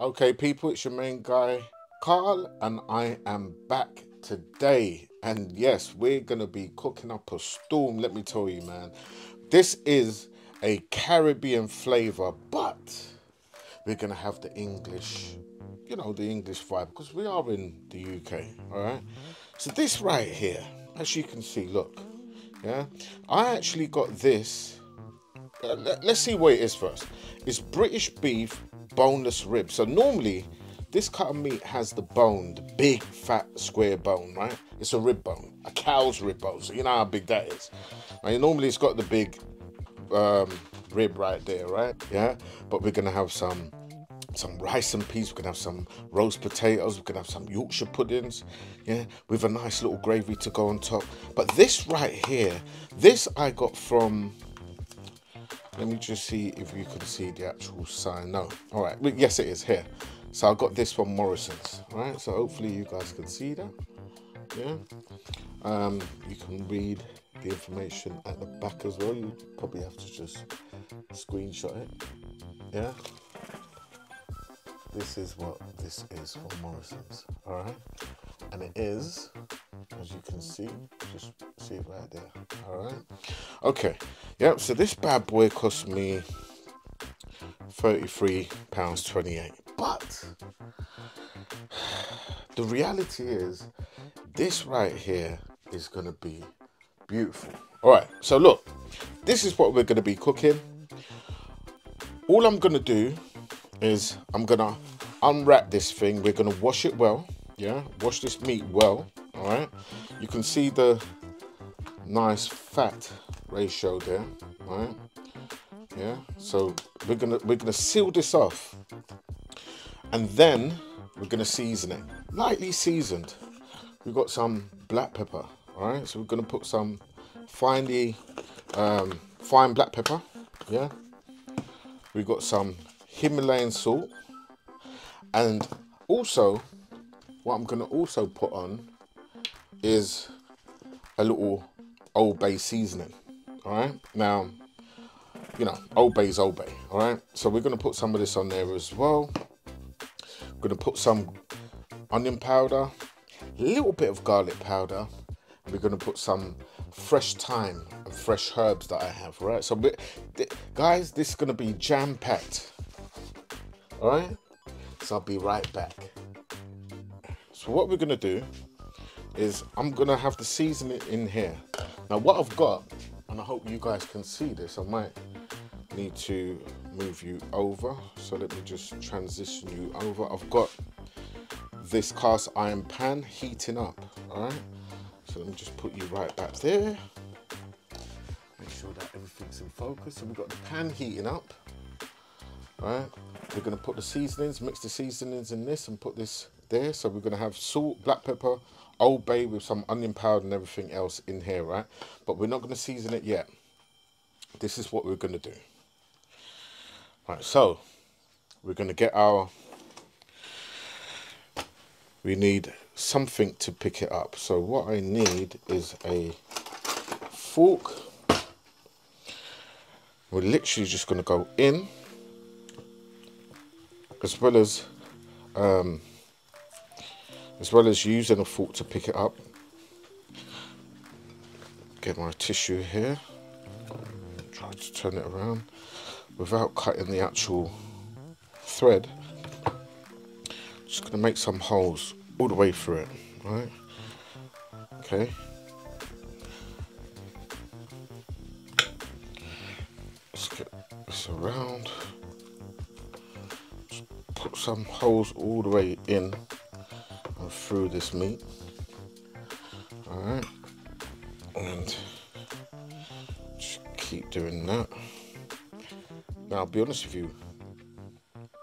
Okay, people, it's your main guy, Carl, and I am back today. And yes, we're gonna be cooking up a storm, let me tell you, man. This is a Caribbean flavor, but we're gonna have the English, the English vibe, because we are in the UK, all right? So this right here, as you can see, look, yeah, I actually got this. Let's see what it is first. It's British beef boneless ribs. So normally this cut of meat has the bone, the big fat square bone, right? It's a rib bone, a cow's rib bone. So you know how big that is. Right? Normally it's got the big rib right there, right? Yeah. But we're gonna have some rice and peas. We're gonna have some roast potatoes. We're gonna have some Yorkshire puddings, yeah, with a nice little gravy to go on top. But this right here, this I got from. Let me just see if you can see the actual sign. No. All right. Yes, it is here. So I got this from Morrison's. All right. So hopefully you guys can see that. Yeah. You can read the information at the back as well. You probably have to just screenshot it. Yeah. This is what this is from Morrison's. All right. And it is, as you can see, just see it right there. All right. Okay. Yep. So this bad boy cost me £33.28. But the reality is, this right here is gonna be beautiful. All right. So look, this is what we're gonna be cooking. All I'm gonna do is I'm gonna unwrap this thing. We're gonna wash it well. Yeah, wash this meat well. All right, you can see the nice fat ratio there. All right, yeah. So we're gonna seal this off, and then we're gonna season it, lightly seasoned. We've got some black pepper. All right, so we're gonna put some fine black pepper. Yeah, we've got some Himalayan salt, and also what I'm gonna also put on is a little Old Bay seasoning. All right, now Old Bay's Old Bay. All right, so we're gonna put some of this on there as well. We're gonna put some onion powder, a little bit of garlic powder. We're gonna put some fresh thyme and fresh herbs that I have. Right, so guys, this is gonna be jam packed. All right, so I'll be right back. So what we're gonna do is I'm gonna have the seasoning in here. Now what I've got, and I hope you guys can see this, I might need to move you over. So let me just transition you over. I've got this cast iron pan heating up, all right? So let me just put you right back there. Make sure that everything's in focus. So we've got the pan heating up, all right? We're gonna put the seasonings, mix the seasonings in this and put this there. So we're gonna have salt, black pepper, Old Bay with some onion powder and everything else in here, right? But we're not gonna season it yet. This is what we're gonna do. Right, so we're gonna get we need something to pick it up. So what I need is a fork. We're literally just gonna go in, as well as using a fork to pick it up. Get my tissue here. Try to turn it around without cutting the actual thread. Just gonna make some holes all the way through it, right? Okay. Let's get this around. Just put some holes all the way in and through this meat. All right, and just keep doing that. Now, I'll be honest with you,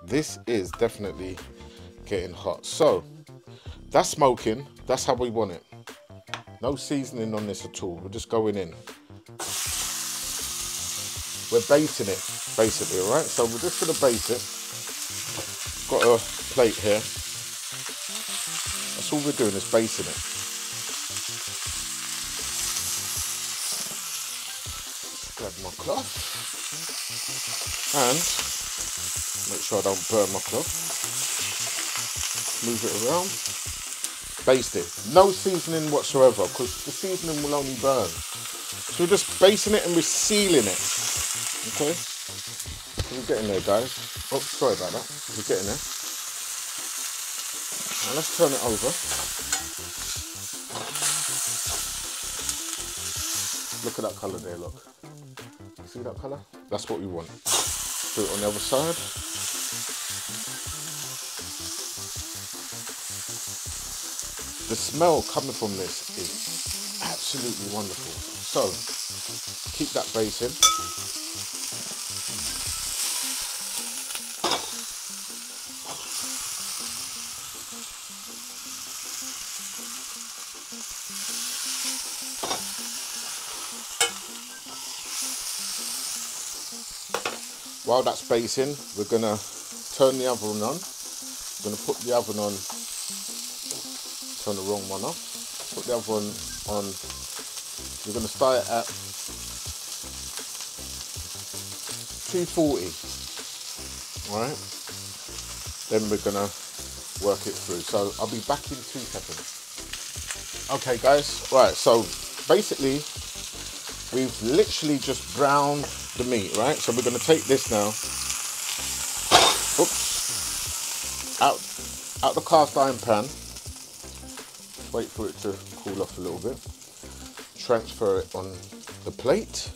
this is definitely getting hot. So that's smoking. That's how we want it. No seasoning on this at all. We're just going in. We're basting it, basically, all right? So we're just gonna base it. Got a plate here. That's all we're doing, is basting it. Grab my cloth and make sure I don't burn my cloth. move it around, baste it. No seasoning whatsoever, because the seasoning will only burn. So we're just basting it and we're sealing it. Okay? So we're getting there, guys. Oh, sorry about that. We're getting there. Now let's turn it over. Look at that colour there, look. You see that colour? That's what we want. Do it on the other side. The smell coming from this is absolutely wonderful. So, keep that basting. While that's basting, we're going to turn the oven on. We're going to put the oven on, turn the wrong one off. Put the oven on. We're going to start it at 240. Alright? Then we're going to work it through. So I'll be back in 2 seconds. Okay guys, right, so basically we've literally just browned the meat, right? So we're going to take this now, oops, out the cast iron pan, wait for it to cool off a little bit, transfer it on the plate,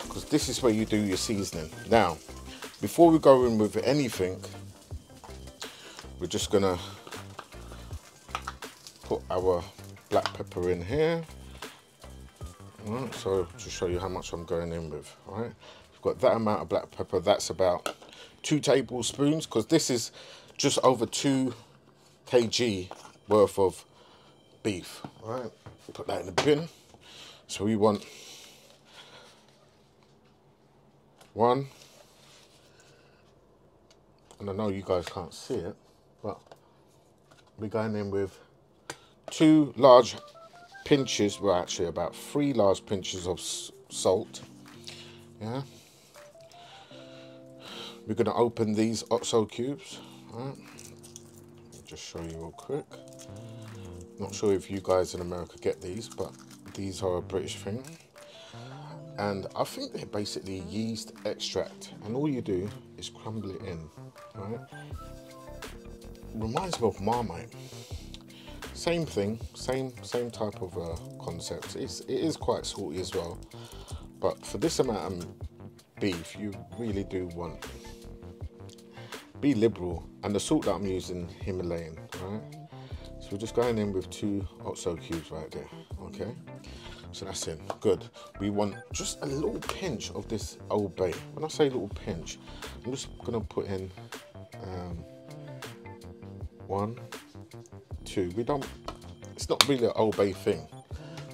because this is where you do your seasoning. Now, before we go in with anything, we're just going to put our black pepper in here. Right, so to show you how much I'm going in with, right? We've got that amount of black pepper. That's about 2 tablespoons, because this is just over 2 kg worth of beef, right? Put that in the bin. So we want 1, and I know you guys can't see it, but we're going in with 2 large pinches, well actually about 3 large pinches of salt. Yeah, we're going to open these OXO cubes. Right. Just show you real quick. Not sure if you guys in America get these, but these are a British thing, and I think they're basically yeast extract, and all you do is crumble it in. Right, reminds me of Marmite. Same thing, same type of concept. It is quite salty as well, but for this amount of beef, you really do want, be liberal. And the salt that I'm using, Himalayan, right? So we're just going in with 2 OXO cubes right there. Okay, so that's in. Good. We want just a little pinch of this Old Bay. When I say little pinch, I'm just gonna put in 1, 2. We don't, it's not really an Old Bay thing.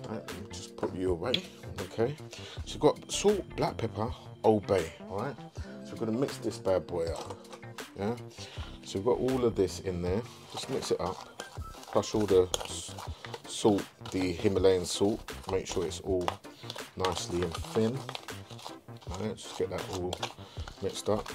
Right, just put you away. Okay, so you've got salt, black pepper, Old Bay. All right, so we're going to mix this bad boy up. Yeah, so we've got all of this in there. Just mix it up, plus all the salt, the Himalayan salt. Make sure it's all nicely and thin. All right, just get that all mixed up.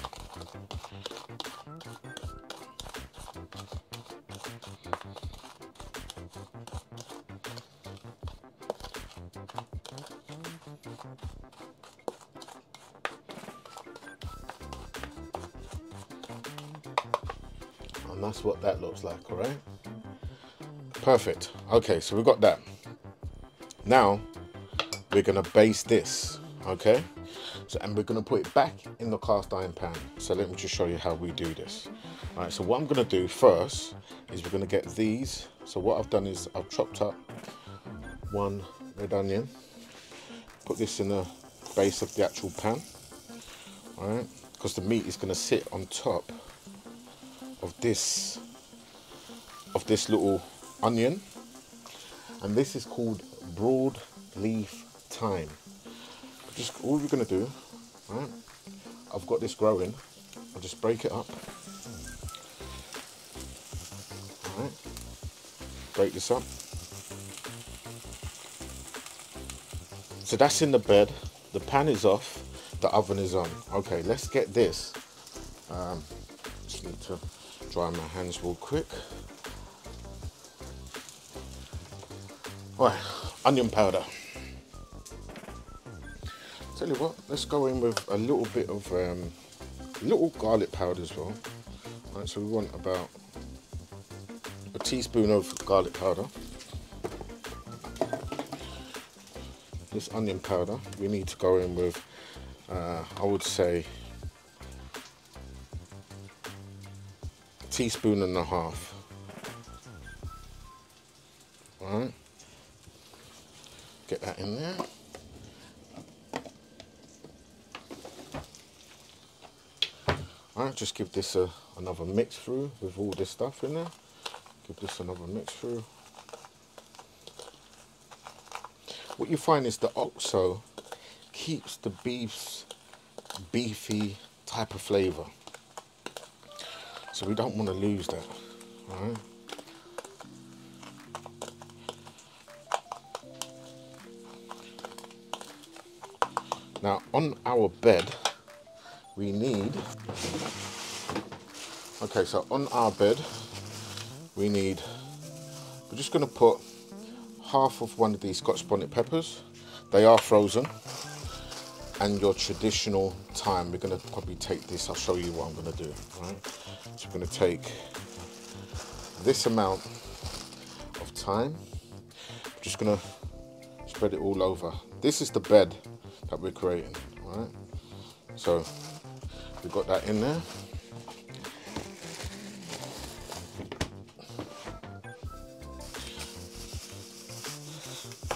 And that's what that looks like, all right? Perfect. Okay, so we've got that. Now we're gonna baste this, okay? So, and we're gonna put it back in the cast iron pan. So let me just show you how we do this. All right, so what I'm gonna do first is we're gonna get these. So what I've done is I've chopped up 1 red onion, put this in the base of the actual pan, all right? Because the meat is gonna sit on top of this little onion, and this is called broad leaf thyme. Just all we're gonna do, right? I've got this growing. I'll just break it up. All right, break this up. So that's in the bed. The pan is off. The oven is on. Okay, let's get this. Just need to dry my hands real quick. Right, onion powder. Tell you what, let's go in with a little bit of little garlic powder as well. Right, so we want about a teaspoon of garlic powder. This onion powder, we need to go in with, I would say, a teaspoon and a half. All right, get that in there. All right, just give this another mix through with all this stuff in there. Give this another mix through. What you find is the OXO keeps the beef's beefy type of flavour. So we don't want to lose that. All right. Now on our bed, we need, okay, so on our bed, we're just going to put half of one of these Scotch bonnet peppers. They are frozen. And your traditional thyme. We're going to probably take this, I'll show you what I'm going to do. Right? So we're going to take this amount of thyme. We're just going to spread it all over. This is the bed that we're creating. Right? So we've got that in there.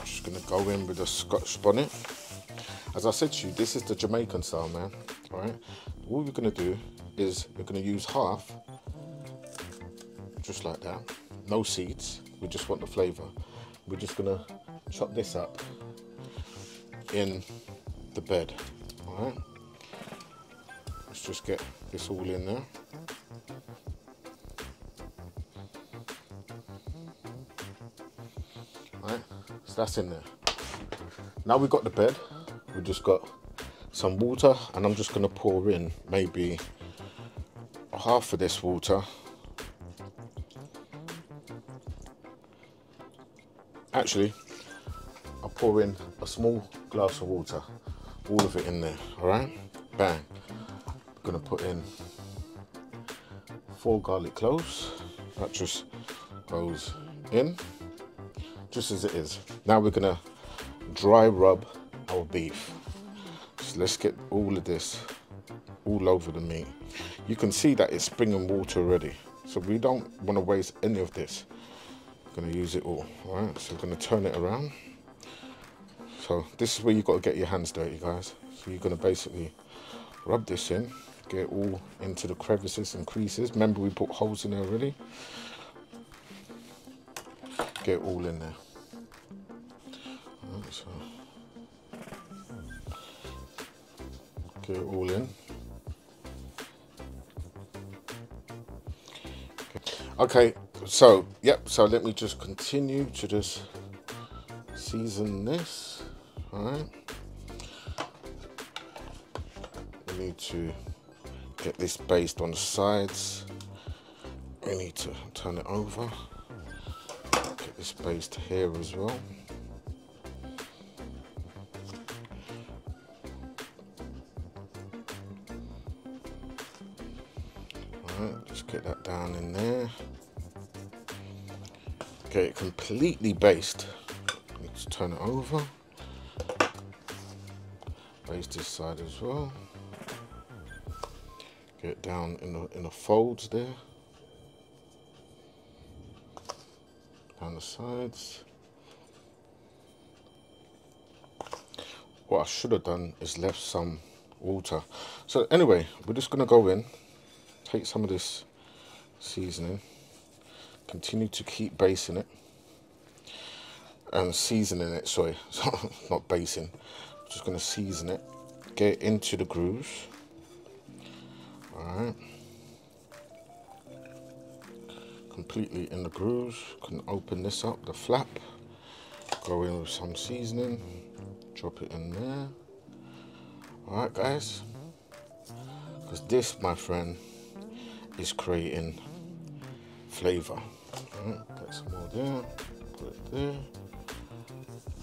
Just going to go in with the Scotch bonnet. As I said to you, this is the Jamaican style, man. All right. What we're going to do is we're going to use half, just like that. No seeds. We just want the flavour. We're just going to chop this up in the bed. All right. Let's just get this all in there. All right. So that's in there. Now we've got the bed. We've just got some water, and I'm just going to pour in maybe half of this water. Actually, I'll pour in a small glass of water, all of it in there. All right, bang. I'm going to put in 4 garlic cloves. That just goes in, just as it is. Now we're going to dry rub our beef. So let's get all of this all over the meat. You can see that it's springing water already, so we don't want to waste any of this. We're going to use it all. All right, so we're going to turn it around. So this is where you've got to get your hands dirty, guys. So you're going to basically rub this in, get it all into the crevices and creases. Remember, we put holes in there already. Get it all in there. All right, so get it all in. Okay, so yep, so let me just continue to just season this. All right, we need to get this based on the sides. We need to turn it over, get this based here as well. Just get that down in there. Get it completely based. Let's turn it over. Baste this side as well. Get it down in the folds there. Down the sides. What I should have done is left some water. So anyway, we're just gonna go in. Take some of this seasoning, continue to keep basting it, and seasoning it, sorry, not basting, just going to season it, get it into the grooves. Alright, completely in the grooves. Can open this up, the flap, go in with some seasoning, drop it in there. Alright guys, because this, my friend, is creating flavour. Right, get some more there, put it there.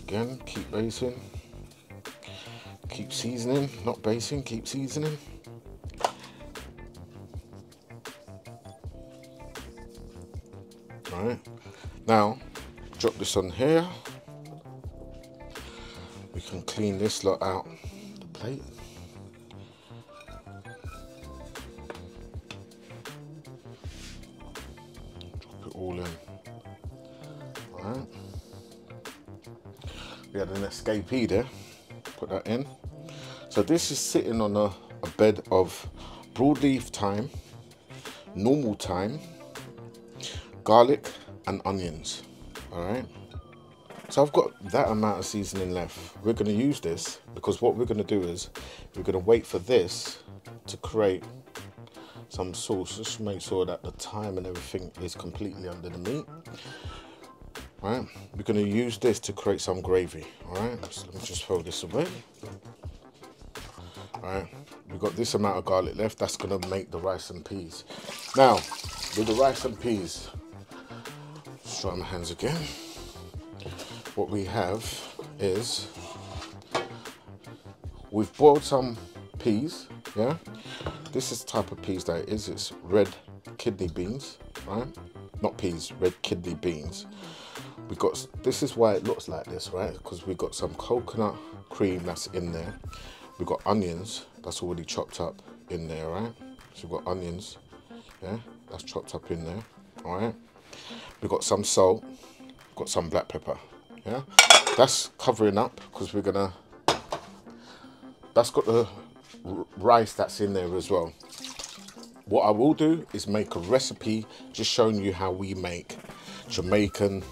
Again, keep basting, keep seasoning, not basting, keep seasoning. Alright, now drop this on here. We can clean this lot out the plate. Drop it all in. Alright. We had an escapee there. Put that in. So this is sitting on a bed of broadleaf thyme, normal thyme, garlic and onions. Alright. So I've got that amount of seasoning left. We're going to use this because what we're going to do is we're going to wait for this to create some sauce. Just make sure that the thyme and everything is completely under the meat. Alright, we're going to use this to create some gravy. Alright, so let me just throw this away. Alright, we've got this amount of garlic left. That's going to make the rice and peas. Now, with the rice and peas, let's try my hands again. What we have is we've boiled some peas. Yeah, this is the type of peas that it is. It's red kidney beans, right? Not peas, red kidney beans. We got, this is why it looks like this, right? Because we've got some coconut cream that's in there. We've got onions that's already chopped up in there, right? So we've got onions, yeah, that's chopped up in there. All right, we've got some salt, got some black pepper. Yeah, that's covering up because we're gonna, that's got the rice that's in there as well. What I will do is make a recipe just showing you how we make Jamaican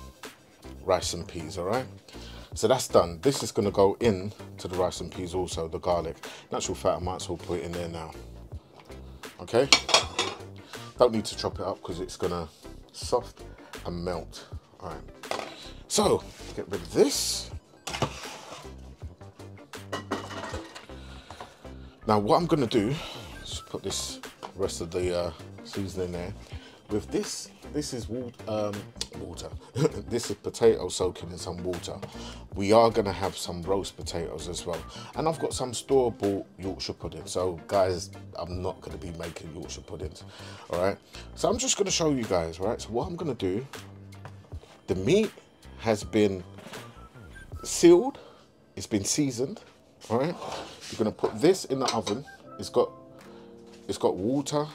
rice and peas. All right, so that's done. This is gonna go in to the rice and peas also, the garlic. In actual fact, I might as well put it in there now. Okay, don't need to chop it up because it's gonna soft and melt. All right. So, get rid of this. Now what I'm going to do is put this rest of the seasoning there. With this, this is water. This is potato soaking in some water. We are going to have some roast potatoes as well. And I've got some store-bought Yorkshire pudding. So guys, I'm not going to be making Yorkshire puddings. Alright, so I'm just going to show you guys, right? So what I'm going to do, the meat has been sealed, it's been seasoned. All right, you're gonna put this in the oven. It's got water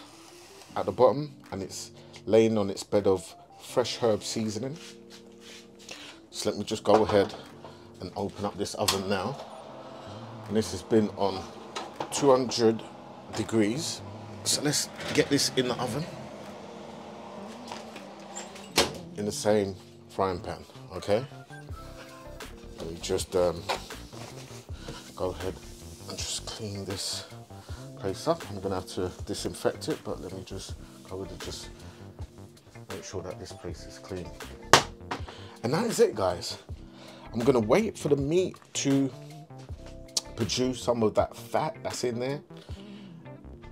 at the bottom and it's laying on its bed of fresh herb seasoning. So let me just go ahead and open up this oven now. And this has been on 200 degrees. So let's get this in the oven in the same frying pan. Okay, let me just go ahead and just clean this place up. I'm gonna have to disinfect it, but let me just go ahead and just make sure that this place is clean. And that is it, guys. I'm gonna wait for the meat to produce some of that fat that's in there.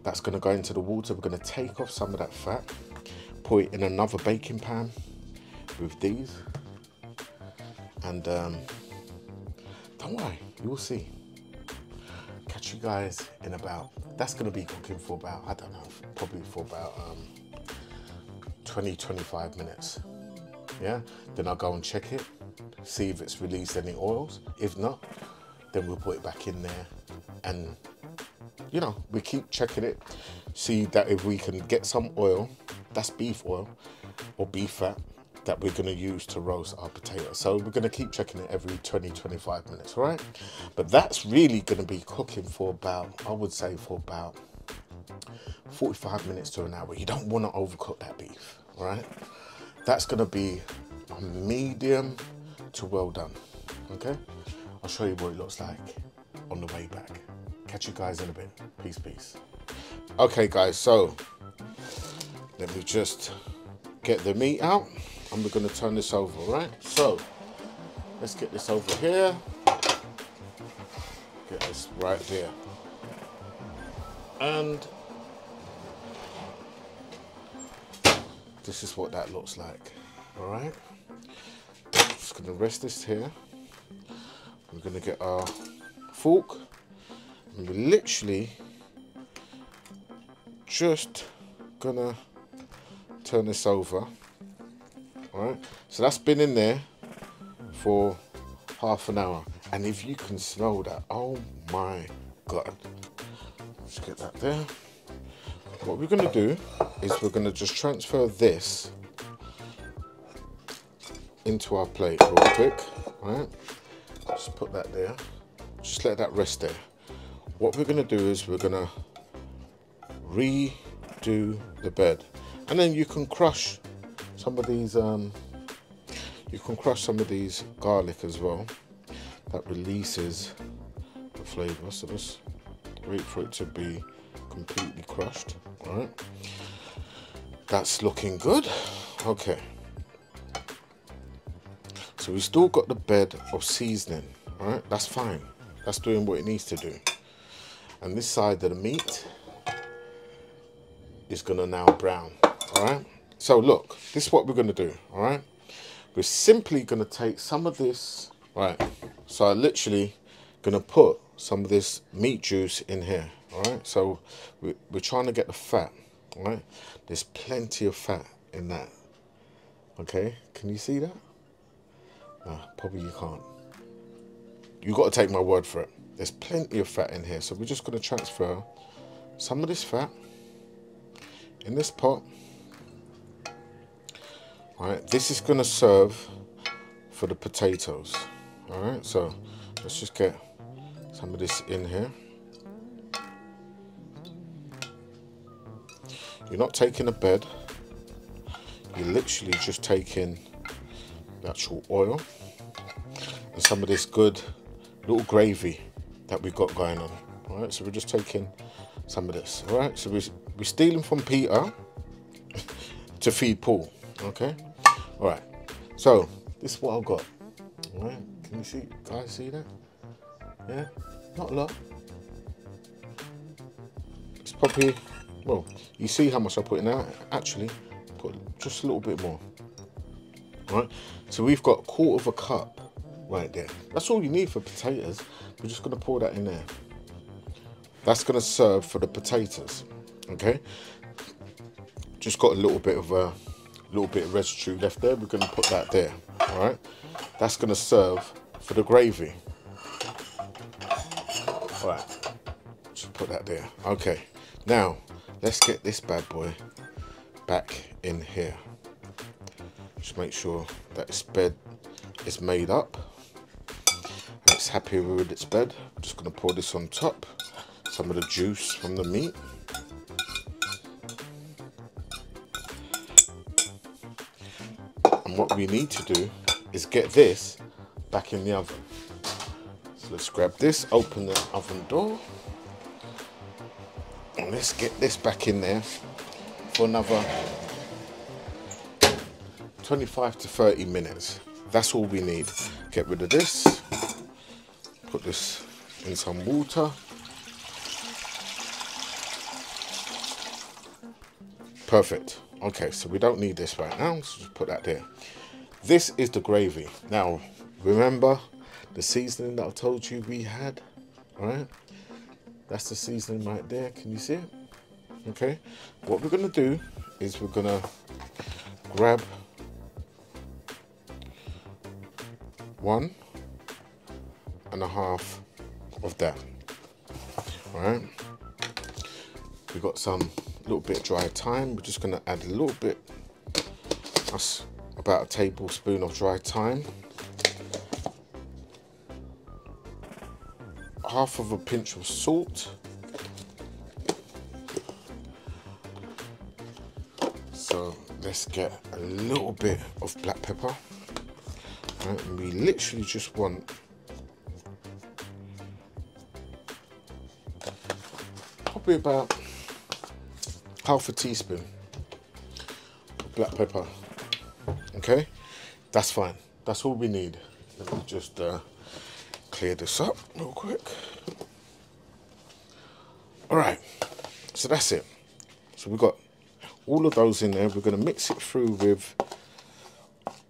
That's gonna go into the water. We're gonna take off some of that fat, put it in another baking pan with these. And don't worry, you will see. Catch you guys in about, that's going to be cooking for about, I don't know, probably for about 20-25 minutes. Yeah, then I'll go and check it, see if it's released any oils. If not, then we'll put it back in there and, you know, we keep checking it, see that if we can get some oil, that's beef oil or beef fat, that we're going to use to roast our potatoes. So we're going to keep checking it every 20-25 minutes, all right? But that's really going to be cooking for about, I would say for about 45 minutes to an hour. You don't want to overcook that beef, all right? That's going to be a medium to well done, okay? I'll show you what it looks like on the way back. Catch you guys in a bit. Peace, peace. Okay, guys, so let me just get the meat out. And we're going to turn this over, right? So let's get this over here. Get this right there. And this is what that looks like. All right, just gonna rest this here. We're gonna get our fork, and we're literally just gonna turn this over. All right, so that's been in there for half an hour, and if you can smell that, oh my god. Let's get that there. What we're gonna do is we're gonna just transfer this into our plate real quick. All right, just put that there, just let that rest there. What we're gonna do is we're gonna redo the bed, and then you can crush some of these garlic as well. That releases the flavor, so just wait for it to be completely crushed. All right, that's looking good. Okay, so we still got the bed of seasoning. All right, that's fine, that's doing what it needs to do. And this side of the meat is gonna now brown. All right, so look, this is what we're gonna do. All right, we're simply gonna take some of this. Right, so I literally gonna put some of this meat juice in here. All right, so we're trying to get the fat. All right, there's plenty of fat in that. Okay, can you see that? No, probably you can't. You got to take my word for it. There's plenty of fat in here, so we're just gonna transfer some of this fat in this pot. All right, this is gonna serve for the potatoes. All right, so let's just get some of this in here. You're not taking a bed, you're literally just taking the actual oil and some of this good little gravy that we've got going on. All right, so we're just taking some of this. All right, so we're stealing from Peter to feed Paul. Okay, all right, so this is what I've got. All right, can you see, guys, see that? Yeah, not a lot. It's probably, well, you see how much I put in there. Actually, put just a little bit more. All right, so we've got 1/4 cup right there. That's all you need for potatoes. We're just gonna pour that in there. That's gonna serve for the potatoes. Okay, just got a little bit of residue left there. We're gonna put that there. All right, that's gonna serve for the gravy. All right, just put that there. Okay, now let's get this bad boy back in here. Just make sure that its bed is made up and it's happy with its bed. I'm just going to pour this on top, some of the juice from the meat. And what we need to do is get this back in the oven. So let's grab this, open the oven door, and let's get this back in there for another 25 to 30 minutes. That's all we need. Get rid of this, put this in some water. Perfect. Okay, so we don't need this right now, so just put that there. This is the gravy. Now, remember the seasoning that I told you we had? All right, that's the seasoning right there. Can you see it? Okay, what we're gonna do is we're gonna grab 1.5 of that. All right, we got some little bit of dry thyme. We're just gonna add a little bit, that's about a tablespoon of dry thyme, 1/2 a pinch of salt, so let's get a little bit of black pepper. Right, and we literally just want probably about 1/2 teaspoon of black pepper. Okay, that's fine, that's all we need. Let me just clear this up real quick. All right, so that's it. So we've got all of those in there. We're going to mix it through with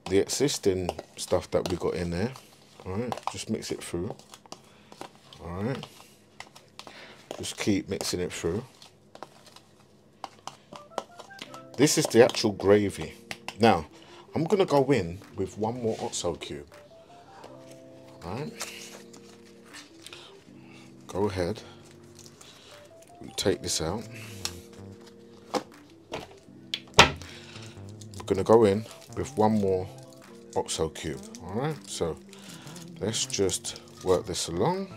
the existing stuff that we got in there. All right, just mix it through. All right, just keep mixing it through. This is the actual gravy. Now, I'm going to go in with one more OXO cube. All right, go ahead. We take this out. We're going to go in with one more OXO cube. All right, so let's just work this along.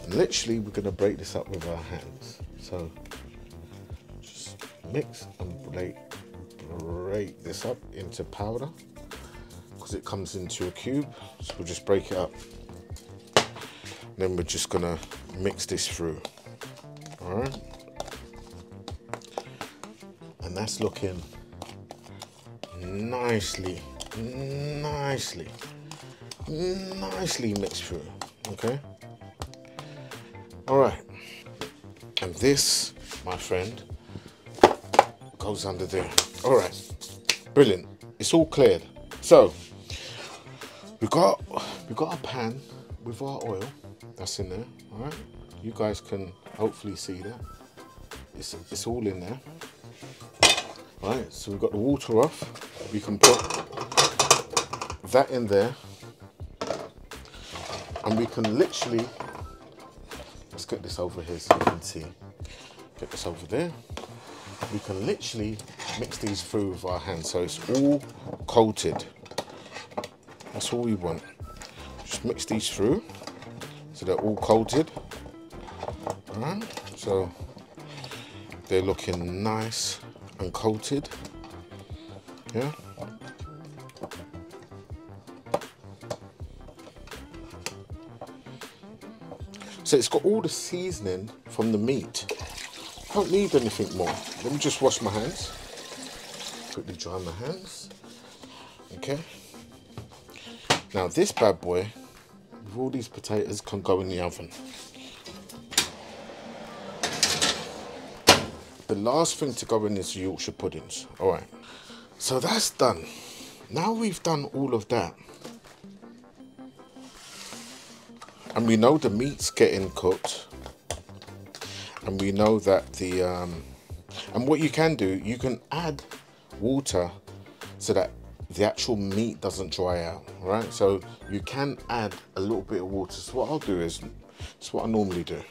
And literally, we're going to break this up with our hands. So just mix and break this up into powder, because it comes into a cube. So we'll just break it up. And then we're just going to mix this through. All right, and that's looking nicely mixed through. Okay, all right, and this, my friend, goes under there. All right, brilliant. It's all cleared. So we got a pan with our oil that's in there. All right, you guys can hopefully see that it's all in there. All right, so we've got the water off. We can put that in there, and we can literally, let's get this over here so you can see. Get this over there. We can literally mix these through with our hands so it's all coated. That's all we want. Just mix these through so they're all coated. Alright, so they're looking nice and coated. Yeah. So it's got all the seasoning from the meat. I don't need anything more. Let me just wash my hands. Quickly dry my hands. Okay. Now this bad boy, with all these potatoes, can go in the oven. The last thing to go in is Yorkshire puddings. All right. So that's done. Now we've done all of that, and we know the meat's getting cooked. And we know that the, and what you can do, you can add water so that the actual meat doesn't dry out, right? So you can add a little bit of water. So what I'll do is, it's what I normally do.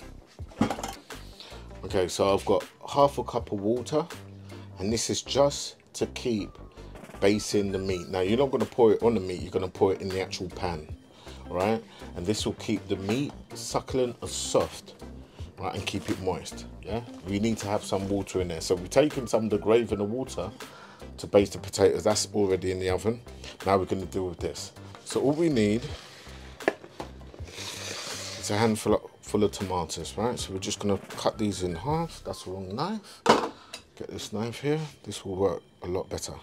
Okay, so I've got half a cup of water, and this is just to keep basting the meat. Now you're not going to pour it on the meat, you're going to pour it in the actual pan, right? And this will keep the meat succulent and soft. Right, and keep it moist. Yeah, we need to have some water in there. So we've taken some of the gravy and the water to baste the potatoes. That's already in the oven. Now we're going to deal with this. So all we need is a handful of tomatoes, right? So we're just going to cut these in half. That's the wrong knife. Get this knife here. This will work a lot better.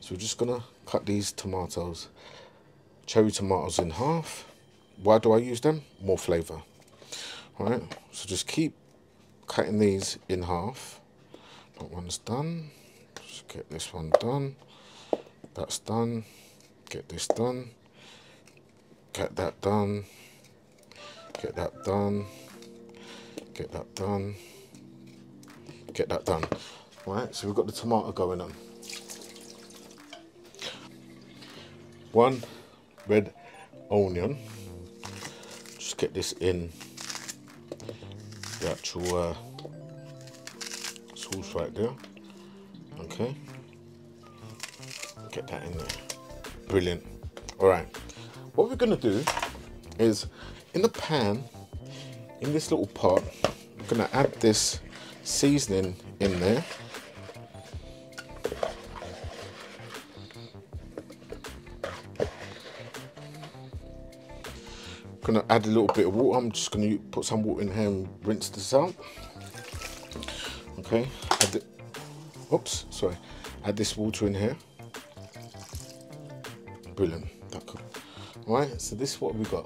So we're just going to cut these tomatoes, cherry tomatoes, in half. Why do I use them? More flavour. Alright, so just keep cutting these in half. That one's done. Just get this one done. That's done. Get this done. Get that done. Get that done. Get that done. Get that done. Alright, so we've got the tomato going on. One red onion. Just get this in the actual sauce right there. Okay, get that in there. Brilliant. All right, what we're gonna do is, in the pan, in this little pot, we're gonna add this seasoning in there. Gonna add a little bit of water. I'm just gonna put some water in here and rinse this out. Okay, oops, sorry. Add this water in here. Brilliant. All right, so this is what we got.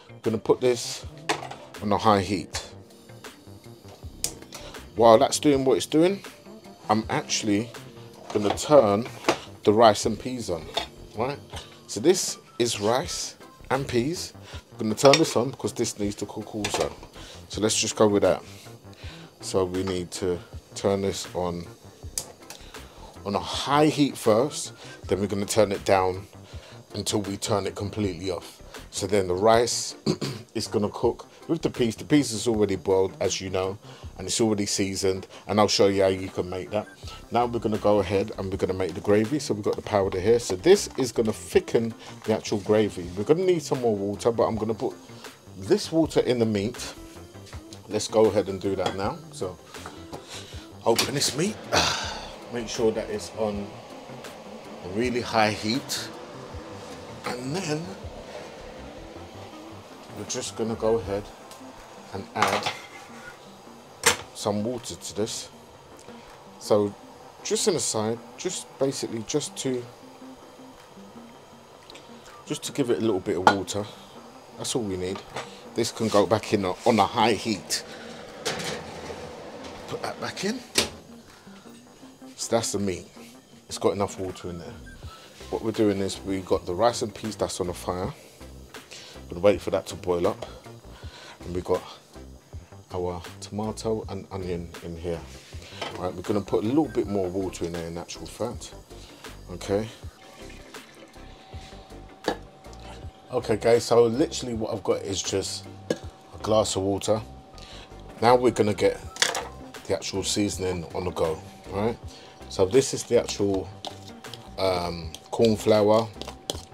I'm gonna put this on a high heat. While that's doing what it's doing, I'm actually going to turn the rice and peas on, right? So this is rice and peas. I'm going to turn this on because this needs to cook also. So let's just go with that. So we need to turn this on a high heat first, then we're going to turn it down until we turn it completely off. So then the rice is going to cook with the peas. The peas is already boiled, as you know, and it's already seasoned, and I'll show you how you can make that. Now we're going to go ahead and we're going to make the gravy. So we've got the powder here. So this is going to thicken the actual gravy. We're going to need some more water, but I'm going to put this water in the meat. Let's go ahead and do that now. So open this meat. Make sure that it's on a really high heat, and then we're just going to go ahead and add some water to this. So just on the side, just basically just to give it a little bit of water. That's all we need. This can go back in on a high heat. Put that back in. So that's the meat. It's got enough water in there. What we're doing is we got the rice and peas that's on the fire. We're gonna wait for that to boil up. And we got our tomato and onion in here. All right, we're gonna put a little bit more water in there in actual fact. Okay. Okay guys, so literally what I've got is just a glass of water. Now we're gonna get the actual seasoning on the go, right? So this is the actual corn flour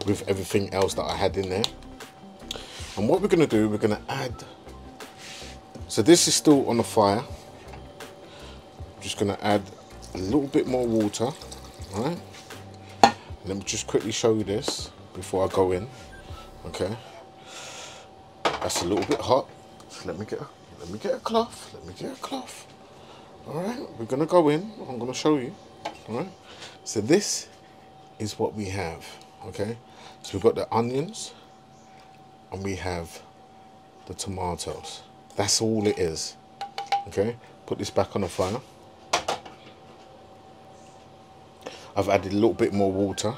with everything else that I had in there. And what we're gonna do, we're gonna add, so this is still on the fire. Just gonna add a little bit more water, right? Let me just quickly show you this before I go in. Okay, that's a little bit hot. So let me get a cloth. Let me get a cloth. All right, we're gonna go in. I'm gonna show you. All right. So this is what we have. Okay. So we've got the onions, and we have the tomatoes. That's all it is. Okay. Put this back on the fire. I've added a little bit more water.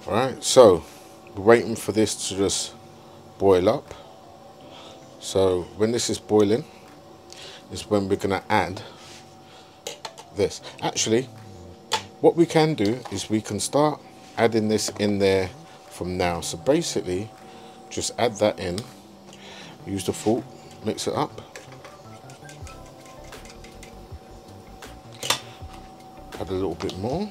All right. So we're waiting for this to just boil up. So when this is boiling is when we're gonna add this. Actually, what we can do is we can start adding this in there from now. So basically just add that in, use the fork, mix it up, add a little bit more,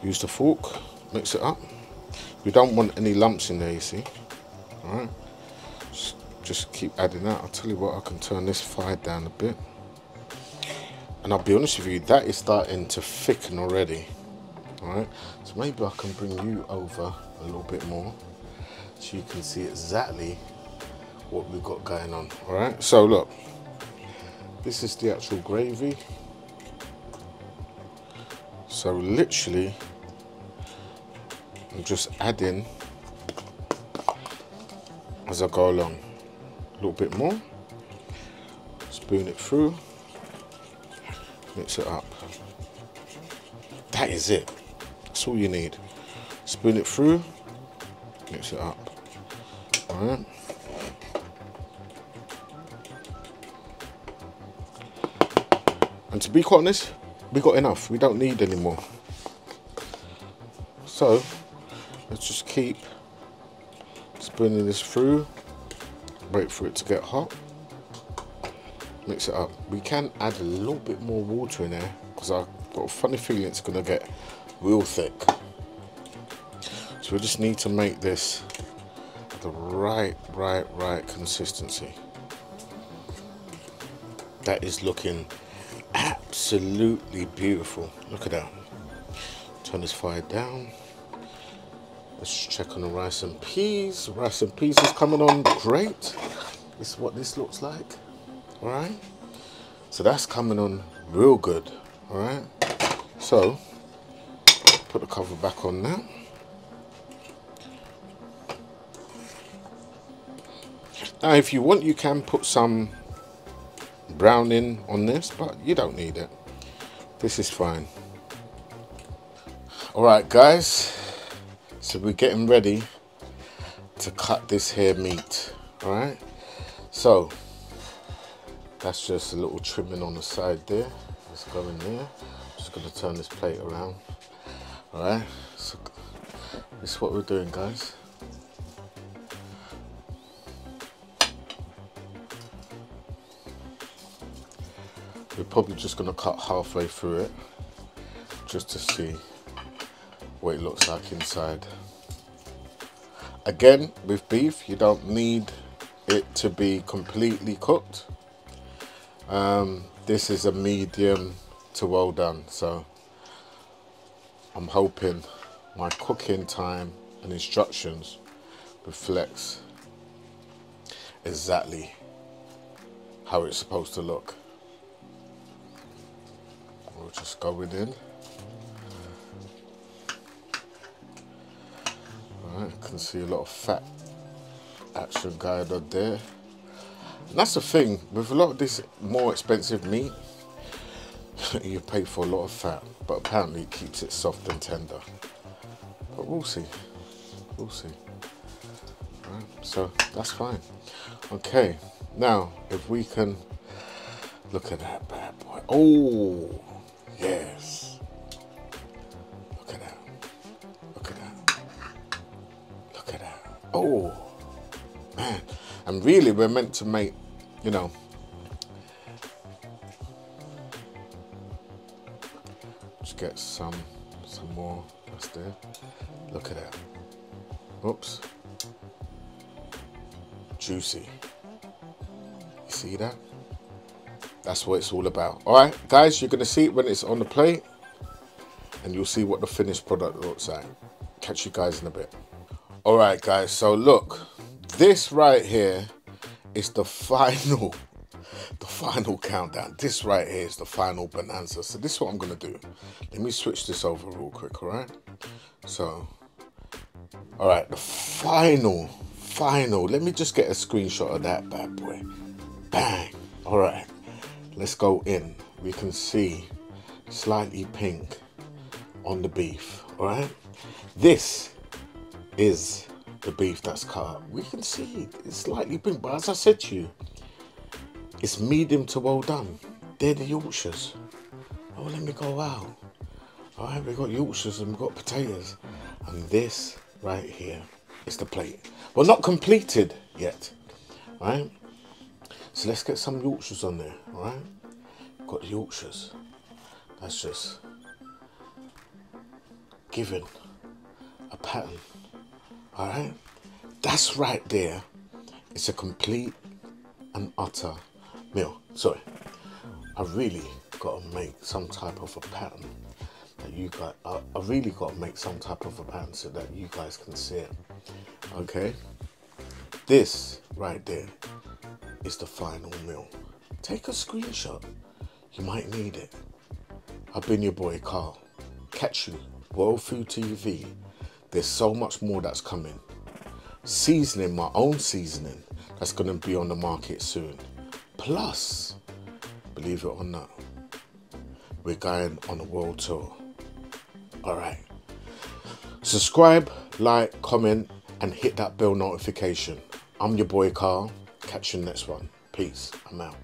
use the fork, mix it up. We don't want any lumps in there, you see. All right, just keep adding that. I'll tell you what, I can turn this fire down a bit, and I'll be honest with you, that is starting to thicken already. All right, so maybe I can bring you over a little bit more so you can see exactly what we've got going on. All right, so look, this is the actual gravy. So literally I'm just adding as I go along. A little bit more, spoon it through, mix it up. That is it. That's all you need. Spoon it through, mix it up. All right. And to be quite honest, we got enough. We don't need any more. So let's just keep spooning this through. Wait for it to get hot. Mix it up. We can add a little bit more water in there because I've got a funny feeling it's going to get real thick. So we just need to make this the right consistency. That is looking absolutely beautiful. Look at that. Turn this fire down. Let's check on the rice and peas. Rice and peas is coming on great. This is what this looks like. All right. So that's coming on real good. All right. So put the cover back on now. Now, if you want, you can put some browning on this, but you don't need it. This is fine. All right, guys, so we're getting ready to cut this here meat. All right, so that's just a little trimming on the side there. Let's go in there. Just gonna turn this plate around. All right, so this is what we're doing, guys. We're probably just gonna cut halfway through it, just to see what it looks like inside. Again, with beef, you don't need it to be completely cooked. This is a medium to well done, so I'm hoping my cooking time and instructions reflects exactly how it's supposed to look. We'll just go in. Alright, I can see a lot of fat action going on there. And that's the thing, with a lot of this more expensive meat, you pay for a lot of fat, but apparently it keeps it soft and tender. But we'll see, we'll see. Alright, so that's fine. Okay, now if we can look at that bad boy. Oh, yes. Look at that. Look at that. Look at that. Oh, man. And really, we're meant to make, you know, just get some more. That's there. Look at that. Oops. Juicy. You see that? That's what it's all about. All right, guys, you're going to see it when it's on the plate, and you'll see what the finished product looks like. Catch you guys in a bit. All right, guys, so look. This right here is the final countdown. This right here is the final bonanza. So this is what I'm gonna do. Let me switch this over real quick, all right? So, all right, the final. Let me just get a screenshot of that bad boy. Bang. All right, let's go in. We can see slightly pink on the beef, all right? This is the beef that's cut. We can see it's slightly pink, but as I said to you, it's medium to well done. They're the Yorkshires. Oh, let me go out. All right, we got Yorkshires and we got potatoes, and this right here is the plate. Well, not completed yet, right? So let's get some Yorkshires on there, all right? Got the Yorkshires. That's just giving a pattern. All right, that's right there. It's a complete and utter meal. Sorry, I really got to make some type of a pattern that you guys. I really got to make some type of a pattern so that you guys can see it. Okay, this right there is the final meal. Take a screenshot. You might need it. I've been your boy Carl. Catch you, World Food TV. There's so much more that's coming. Seasoning, my own seasoning, that's going to be on the market soon. Plus, believe it or not, we're going on a world tour. All right. Subscribe, like, comment, and hit that bell notification. I'm your boy Carl. Catch you next one. Peace. I'm out.